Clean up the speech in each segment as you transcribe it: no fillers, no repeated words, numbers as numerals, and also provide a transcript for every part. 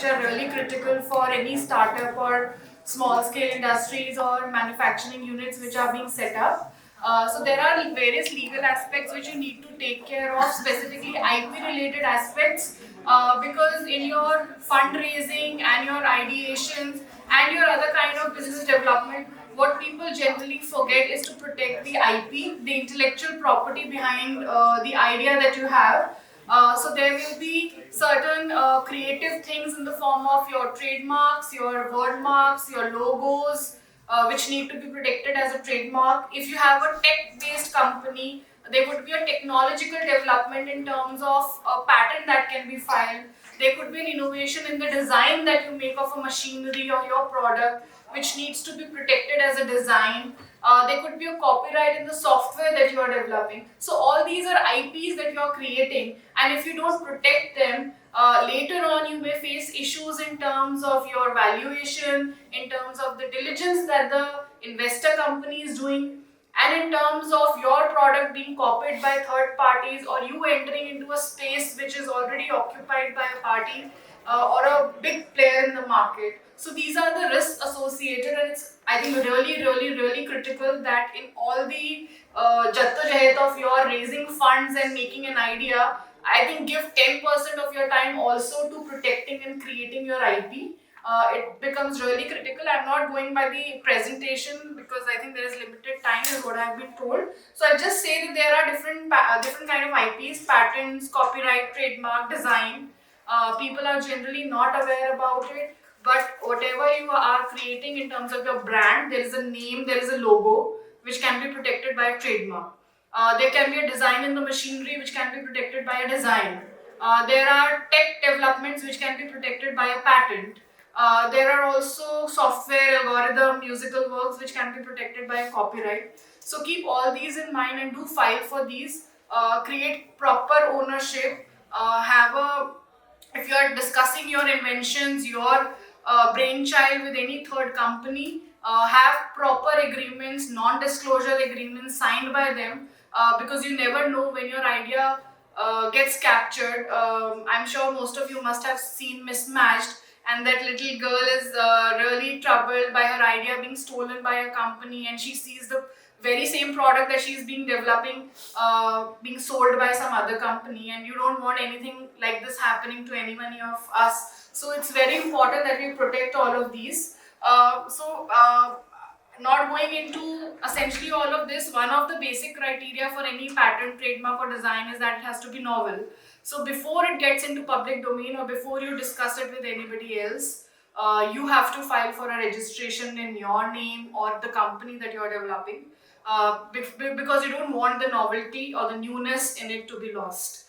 which are really critical for any startup or small scale industries or manufacturing units which are being set up. So there are various legal aspects which you need to take care of, specifically IP related aspects, because in your fundraising and your ideations and your other kind of business development, what people generally forget is to protect the IP, the intellectual property behind the idea that you have. So there will be certain creative things in the form of your trademarks, your word marks, your logos, which need to be protected as a trademark. If you have a tech-based company, there would be a technological development in terms of a patent that can be filed. There could be an innovation in the design that you make of a machinery or your product, which needs to be protected as a design. There could be a copyright in the software that you are developing. So all these are IPs that you are creating, and if you don't protect them, later on you may face issues in terms of your valuation, in terms of the diligence that the investor company is doing, and in terms of your product being copied by third parties, or you entering into a space which is already occupied by a party or a big player in the market. So these are the risks associated, and it's, I think, really critical that in all the jaddojahed of your raising funds and making an idea, I think give 10% of your time also to protecting and creating your IP. It becomes really critical. I'm not going by the presentation because I think there is limited time, is what I've been told. So I'll just say that there are different kind of IPs: patents, copyright, trademark, design. People are generally not aware about it, but whatever you are creating in terms of your brand, there is a name, there is a logo which can be protected by a trademark. There can be a design in the machinery which can be protected by a design. There are tech developments which can be protected by a patent. There are also software, algorithm, musical works which can be protected by a copyright. So keep all these in mind and do file for these. Create proper ownership. Have a If you are discussing your inventions, your brainchild with any third company, have proper agreements, non-disclosure agreements signed by them, because you never know when your idea gets captured. I'm sure most of you must have seen Mismatched, and that little girl is really troubled by her idea being stolen by a company, and she sees the very same product that she's been developing being sold by some other company, and you don't want anything like this happening to anyone of us. So it's very important that we protect all of these. Not going into essentially all of this, one of the basic criteria for any patent, trademark or design is that it has to be novel. So before it gets into public domain or before you discuss it with anybody else, you have to file for a registration in your name or the company that you are developing, because you don't want the novelty or the newness in it to be lost.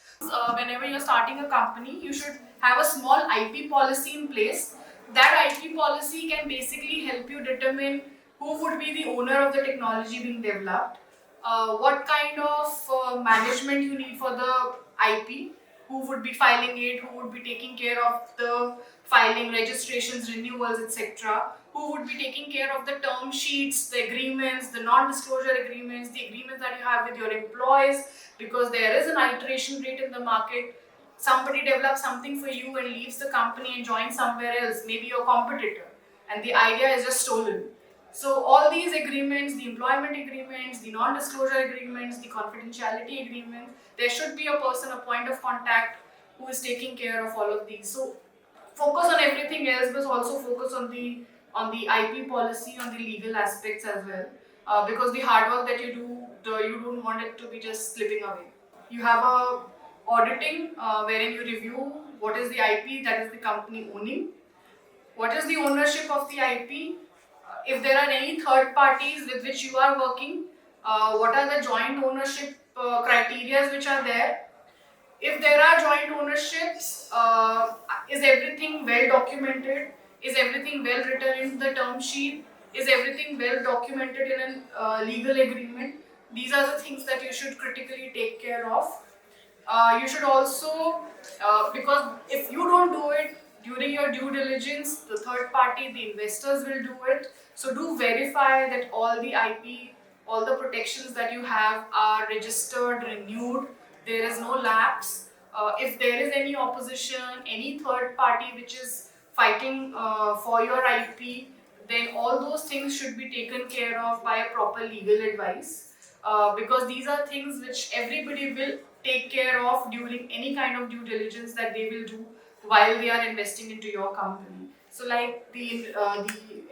Whenever you're starting a company, you should have a small IP policy in place. That IP policy can basically help you determine who would be the owner of the technology being developed, what kind of management you need for the IP, who would be filing it, who would be taking care of the filing, registrations, renewals, etc., who would be taking care of the term sheets, the agreements, the non-disclosure agreements, the agreements that you have with your employees, because there is an iteration rate in the market. Somebody develops something for you and leaves the company and joins somewhere else, maybe your competitor, and the idea is just stolen. So all these agreements, the employment agreements, the non-disclosure agreements, the confidentiality agreements, there should be a person, a point of contact who is taking care of all of these. So focus on everything else, but also focus on the IP policy, on the legal aspects as well. Because the hard work that you do, you don't want it to be just slipping away. You have a auditing wherein you review what is the IP that is the company owning, what is the ownership of the IP, if there are any third parties with which you are working, what are the joint ownership criteria which are there. If there are joint ownerships, is everything well documented? Is everything well written into the term sheet? Is everything well documented in a legal agreement? These are the things that you should critically take care of. You should also, because if you don't do it during your due diligence, the third party, the investors will do it. So do verify that all the IP, all the protections that you have are registered, renewed, there is no lapse. If there is any opposition, any third party which is fighting for your IP, then all those things should be taken care of by a proper legal advice. Because these are things which everybody will take care of during any kind of due diligence that they will do while they are investing into your company. So, like the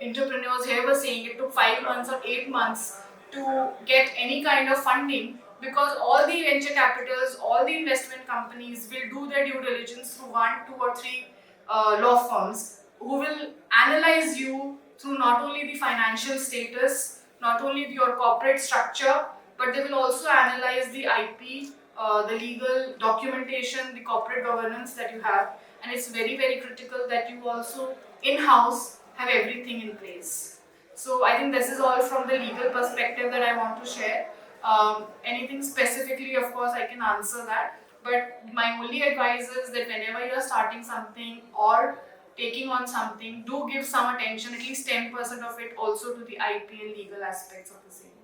entrepreneurs here were saying, it took 5 months or 8 months to get any kind of funding, because all the venture capitals, all the investment companies will do their due diligence through 1, 2, or 3 law firms who will analyze you through not only the financial status, not only your corporate structure, but they will also analyze the IP, the legal documentation, the corporate governance that you have. And it's very, very critical that you also in-house have everything in place. So I think this is all from the legal perspective that I want to share. Anything specifically, of course, I can answer that. But my only advice is that whenever you are starting something or taking on something, do give some attention, at least 10% of it also to the IP and legal aspects of the same.